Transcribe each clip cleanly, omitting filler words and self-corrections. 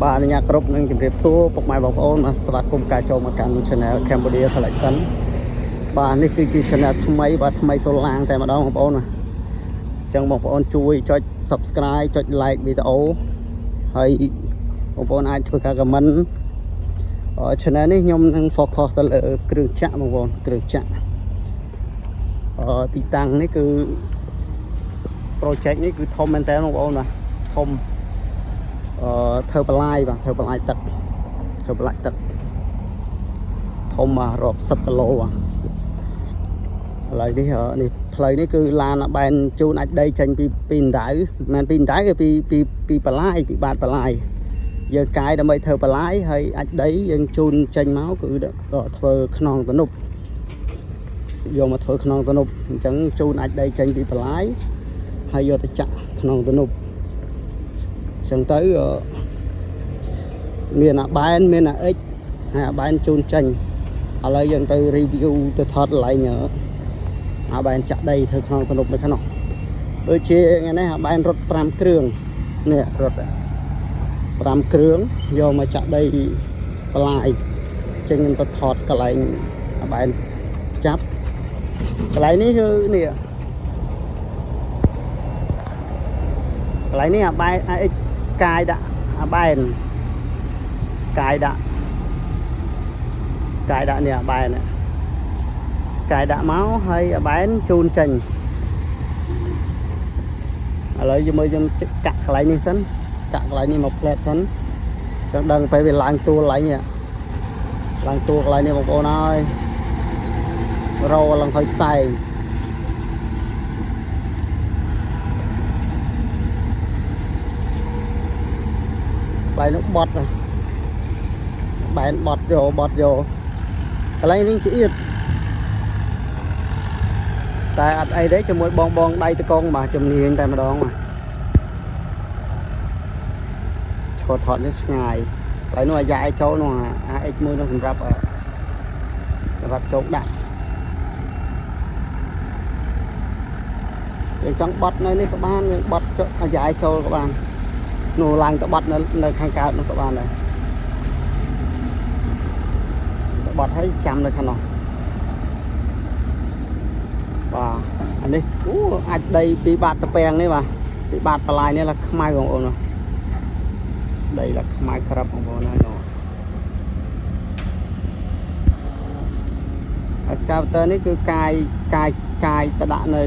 បាទអ្នកគ្រប់នឹងជម្រាបសួរពុកម៉ែបងប្អូនមកស្វាគមន៍ការចូលមកកាន់ Channel Cambodia Collection បាទនេះគឺជា Channel ថ្មីបាទថ្មីសូឡាងតែម្ដងបងប្អូនណាអញ្ចឹងបងប្អូនជួយចុច Subscribe ចុច Like វីដេអូហើយបងប្អូនអាចធ្វើការ Comment Channel នេះខ្ញុំនឹង focus ទៅលើគ្រឿងចក្របងប្អូនគ្រឿងចក្រទីតាំងនេះគឺ project នេះគឺធំមែនតើបងប្អូនណាធំធ្វើបន្លាយបាទធ្វើបន្លាយទឹកធ្វើបន្លាយទឹកធំមករាប់10គីឡូឥឡូវនេះនេះផ្លូវនេះគឺឡានបែនជូនអាចដីចេញពីដៅមិនពីដៅគឺពីបន្លាយពីបាតបន្លាយយើងកាយដើម្បីធ្វើបន្លាយហើយអាចដីយើងជូនចេញមកគឺធ្វើខ្នងទំនប់យកមកធ្វើខ្នងទំនប់អញ្ចឹងជូនអាចដីចេញពីបន្លាយហើយយកទៅចាក់ខ្នងទំនប់ចឹងទៅមានអាបែនមានអាអិចហើយអាបែនជូនចេញឥឡូវយើងទៅ review ទៅថតកន្លែងអាបែនចាក់ដីធ្វើក្នុងទំនប់នៅខាងនោះដូចជាថ្ងៃនេះអាបែនរត់5គ្រឿងនេះរត់5គ្រឿងយកមកចាក់ដីបន្លាយចឹងខ្ញុំទៅថតកន្លែងអាបែនចាប់កន្លែងនេះគឺនេះកន្លែងនេះអាបែនអាអិចកាយដាក់អាបែនកាយដាក់នេះអាបែនកាយដាក់មកហើយអាបែនជូនចេញឥឡូវយើងមើលខ្ញុំកាក់កន្លែងនេះសិនកាក់កន្លែងនេះមកផ្លែតសិនចង់ដឹងពេលវាឡើងទួលកន្លែងនេះឡើងទួលកន្លែងនេះបងប្អូនហើយរោឡើងហើយផ្សែងបែននោះបត់បែនបត់យកកន្លែងនេះឆ្អៀតតែអត់អីទេជាមួយបងដៃតកងបាទជំនាញតែម្ដងឈរថតនេះឆ្ងាយតែនោះអាយ៉ាយចូលនោះអា X1 នោះសម្រាប់ជោគដាក់យើងចង់បត់នៅនេះក៏បានយើងបត់អាយ៉ាយចូលក៏បាននោះឡើងទៅបត់នៅខាងកើតនោះក៏បានដែរទៅបត់ឲ្យចាំនៅខាងនោះបាទអានេះអាចដីពីបាតតពាំងនេះបាទពីបាតបន្លាយនេះlàខ្មៅបងប្អូនដីlàខ្មៅក្រាប់បងប្អូនហើយនោះហើយស្កាវតើនេះគឺកាយទៅដាក់នៅ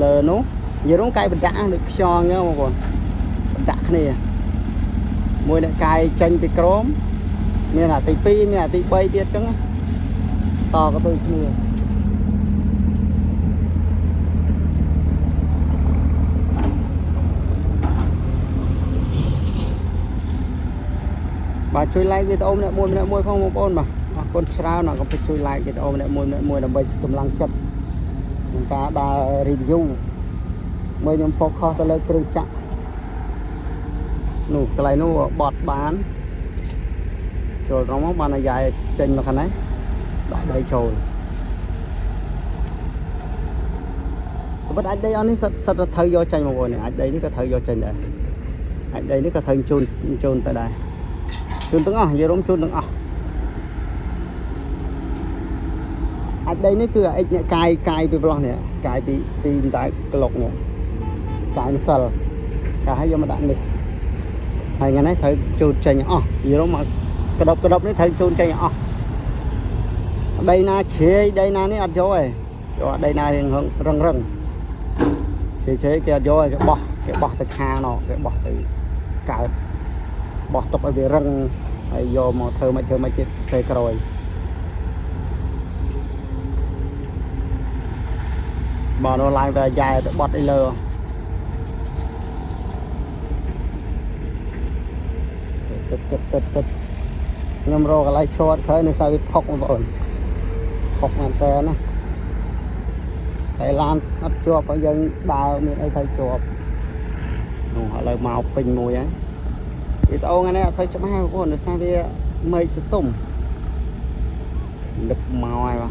លើនោះនិយាយរួមកាយបណ្ដាក់ដូចខ្យងអញ្ចឹងបងប្អូនបណ្ដាក់គ្នាមួយអ្នកកាយចេញពីក្រមមានអាទី2មានអាទី3ទៀតអញ្ចឹងតក៏ដូចគ្នាបាទជួយ like វីដេអូម្នាក់មួយផងបងប្អូនបាទអរគុណច្រើនកុំភ្លេចជួយ like វីដេអូម្នាក់មួយដើម្បីកម្លាំងចិត្តក្នុងការដើរ review មើលខ្ញុំ focus ទៅលើគ្រឿងចក្រនោះកន្លែងនោះបត់បានចូលត្រង់មកបានអាយ៉ាយចេញមកខាងនេះដាក់ដីចូលប៉ុន្តែអាចដីអស់នេះសិតទៅត្រូវយកចេញមកវិញអាចដីនេះក៏ត្រូវយកចេញដែរអាចដីនេះក៏ត្រូវជូនទៅដែរជូនទាំងអស់និយាយរួមជូនទាំងអស់អាចដីនេះគឺអាចអ្នកកាយពីប្លោះនេះកាយពីដៅក្លុកនេះកាយម្សិលកាយឲ្យយកមកដាក់នេះហើយថ្ងៃនេះត្រូវជូនចេញអស់និយាយរួមមកក្តប់នេះត្រូវជូនចេញអស់ដីណាជ្រាយដីណានេះអត់យកទេយកដីណារឹងជ្រាយគេអត់យកទេគេបោះទៅខាងនោះគេបោះទៅកើតបោះទុកឲ្យវារឹងហើយយកមកធ្វើមិនទៀតពេលក្រោយមកនោះឡើងទៅយ៉ែទៅបត់អីលើទឹកខ្ញុំរកកន្លែងឈរឃើញនៅសាវាផុកបងប្អូនផុកមែនតើណាតែឡានអត់ជាប់ឲ្យយើងដើរមានអីទៅជាប់នោះឥឡូវមកពេញមួយហើយវីដេអូថ្ងៃនេះអត់សូវច្បាស់បងប្អូនដោយសារវាមេឃសតុំលឹកមកហើយប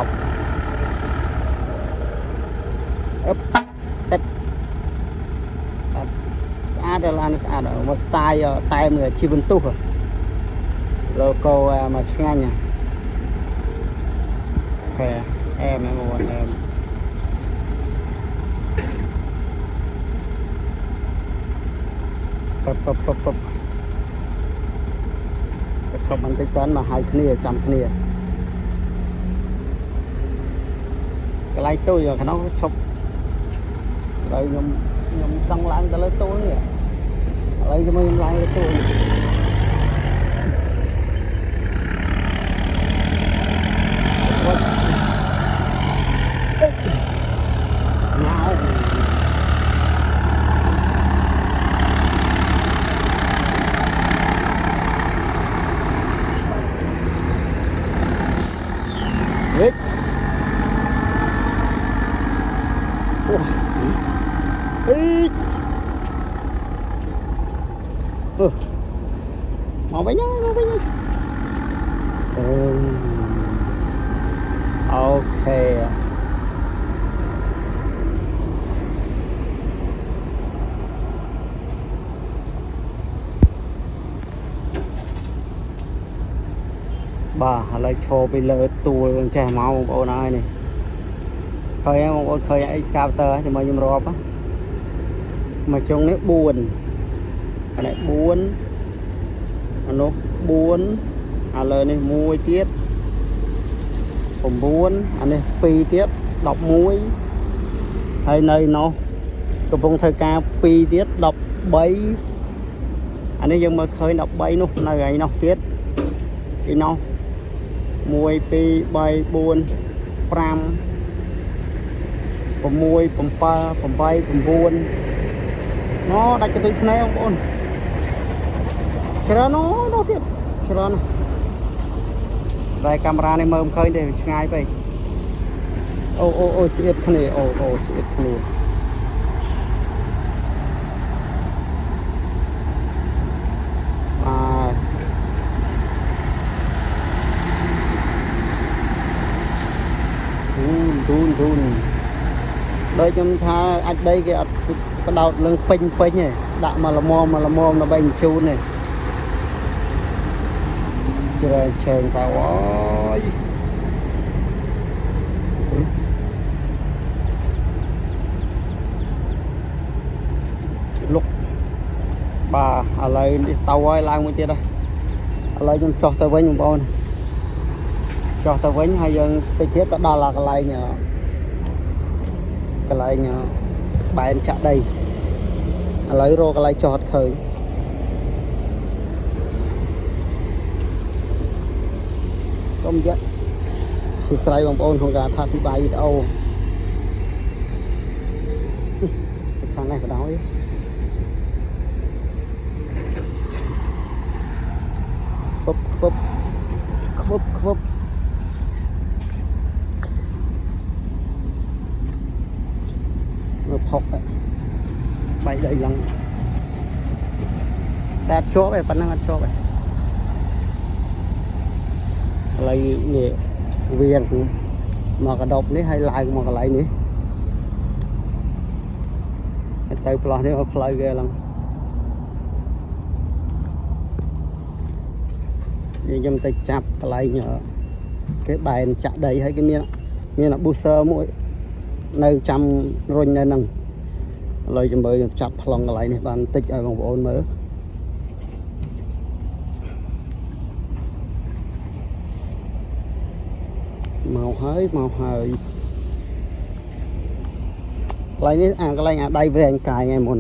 ាទបបអឹប tép sát là lan sát một style tay người chi vân tu logo mà ngay nha khỏe em một em bập chụp bằng tay chân mà hai kia chăm kia cái lấy tôi rồi nó chụp rồi nhom tăng lang tới lấy tôi nè lấy cho mình lang lấy tôi Hít. Hít. Mau bay nhá. Ok. Bà lại cho bây giờ tùi trẻ máu bộ này này khơi em một khơi excavator cho mình rộp á mà trong nó buồn ở đây buồn nó buồn lời này muối tiếtผมbuồn anh này pi tiết đọc muối hay nơi nó cầm bông thời ca pi tiết đọc bấy anh ấy dân mà khơi đọc bấy nó nơi ấy nó tiết cái nó muối pi bay buồn pramผมមួយ7 8 9 nó đặt cho tôi này ông ôn chờ nó tiếp chờ nó đây camera này mơ khơi để ngay vậy ô chị ít này ô chị ít này đun đây chúng ta anh đây cái đầu lưng pin này đạo mà là mồm nó bành chu này trời trời tao ơi lúc bà ở lại tàu ơi lang một chia đây ở lại chúng cho tao với những bọn cho tao với hai dân tôi thiết đó là cái lại nhờ bạn chặt đây lấy rô cái lại cho khởi công giác thì sai bằng ôn không cả thà thì bài đâu thằng này phải nói khớp học bay đầy lăng đạt chỗ về phần năng chỗ về lấy nghề viên mà cái độc này hay lại mà cái lại nữa tay plot này mà play ghê lắm như chúng ta chặt cái lại nhờ cái bài chặt đầy hay cái miếng là booster mỗi nơi trăm rồi nơi nâng lời cho mới chặt lòng lại này bạn tích ở vòng ôn mới màu hơi lấy ní cái lấy đây với anh cài ngày một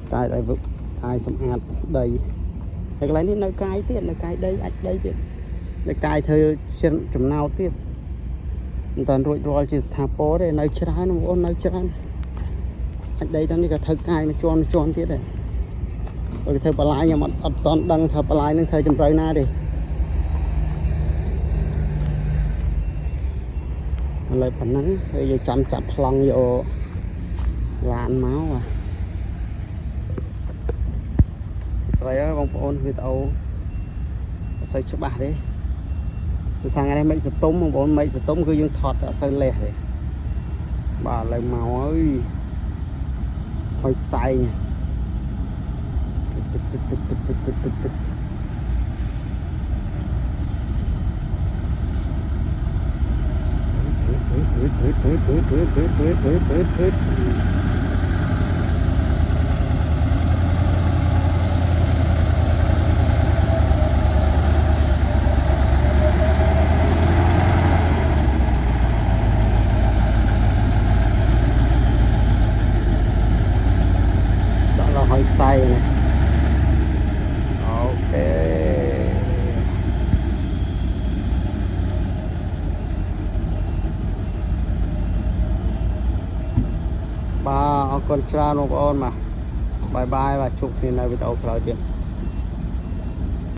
cài đây vực cài xong ạt đây cái lấy ní nơi cài tiếp nơi cài đây ạch đây tiếp nơi cài thời chân chùm nào tiếp toàn rồi chỉ thả bó đây nơi chả nó ôn nơi chả anh đây tao đi cả thật cài nó tròn tiếp này rồi thời bà lại nhà mà toàn đăng thời bà lại nên thời chùm rơi na đi lại phần nắng bây giờ chặt lòng vô làn máu à rồi á bông ôn người tàu xây cho bà đi sang ngày đây mấy giờ tôm bông ôn mấy giờ tôm cứ dương thọt ở sơn lẻ bà lại màu ơi thôi say nha đó là hơi say này. Ok ba con tra nó con mà bye bye và chụp thì này video khởi tiền